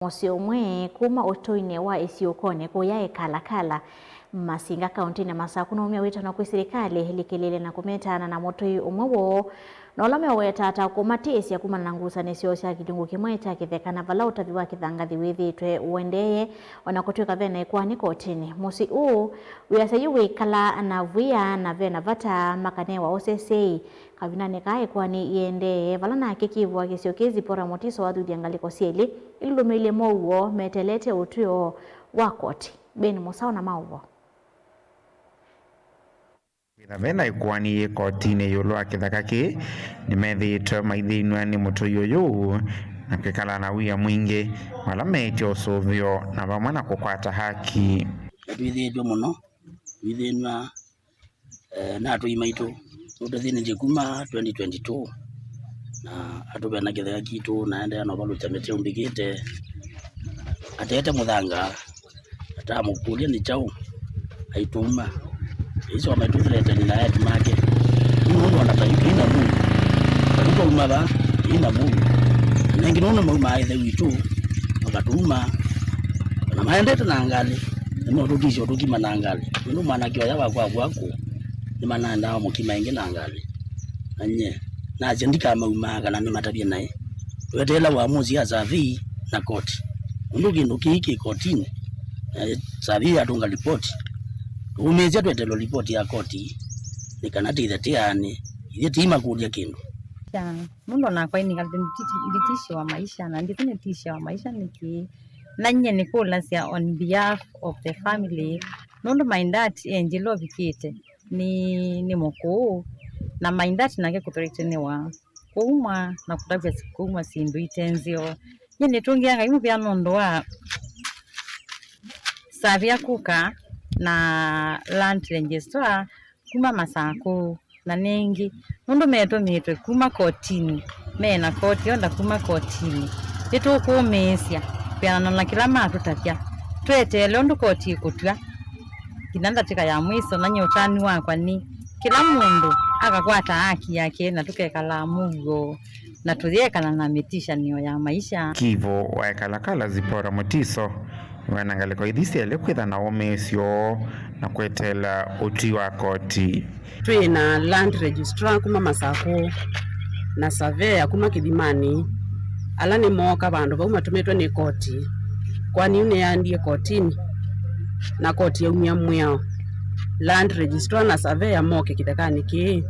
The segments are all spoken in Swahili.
Musi umwe kuma utoine wa isiokone kuyae kala Masinga kaunti na Masako umia wita na serikali likelele na kumetana na motoi umwewo na olame weta kumati esi ya kumana nangusa nesio sia kidungu kimwe cha kithekana vala utaviwa kithangathi withitwe uendeye wanakutuika vena ikwani kotini musi uyasayiwe kala na via na vena vata makanewa osesei kavinane kae kwani iendeye vala na kikivu kisio kezi pora motiso wadu diangaliko sieli ilumile mouwo metelete utuyo wa koti Beni Musao na mauwo Vena ikwani kotini yolo akithakaki nimethitwe maithinwa ni mutoi uyu na kikala na wia mwingi wala metio suvyo na vamwe na kukwata haki twithitwe muno twithinwa na atui maitu tuthini kuma 2022 na atubena kitheka kitu naenda no balu chamete umbigite atete muthanga atamukulia ni chau aituma hizo wametuleta ni naye tumake mungu anataipinda mungu kwa umaba ina mungu nengi nono mama aithe witu wakatuma na maendete na ngali nimo tukisho tukima na ngali ndio maana kio yawa kwako ni maana ndao mukima ingi na ngali anye na jendika mauma kana ni matabia naye wetela waamuzi ya savi na koti ndugi hiki kotini savi atunga ripoti umezia twetelo ripoti ya koti nikanati ithetiane ithetima kulia kindu ya mundo na kwa ini kalitishi wa maisha na nditine tishi wa maisha niki nanye nikula sia on behalf of the family nondo maindat enjilo vikite ni moko na maindat nake kutoritene wa kuuma na kutavya kuuma sindu itenzio yene tungianga imu pia nondo wa savia kuka na land registrar kuma Masako na nengi nondo meto metwe kuma kotini mena koti onda kuma kotini itu kumesia pia na kila matu takia twetele ondo koti kutwa kinanda tika ya mwiso na nyotani wakwa ni kila mundu akakwata haki yake na tukekala mugo na tuliekala na mitisha niyo ya maisha kivo waekalakala zipora motiso wanangaliko idhisi alikwitha na omesio na kwetela uti wa koti twina land registrar kuma Masako na surveyor kuma Kithimani ala ni moka bandu bauma tumetwe ni koti kwani une yandie kotini na koti ya umia mwao land registrar na surveyor moke kithekani ki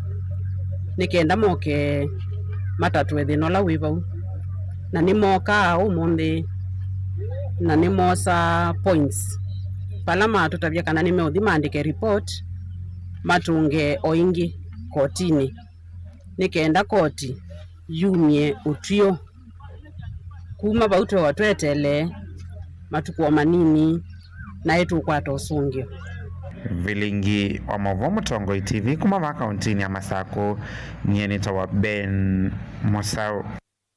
nikenda moke matatu ethino la wivau na ni moka umundi na ni mosa points palama tutavya kana ni meudhi maandike report matunge oingi kotini nikenda koti yumie utio kuma bauto watwetele matuko manini na yetu kwata usungio Vilingi wa Movomo Tongo TV kuma kaunti ya Masako nyeni tawa Ben Musao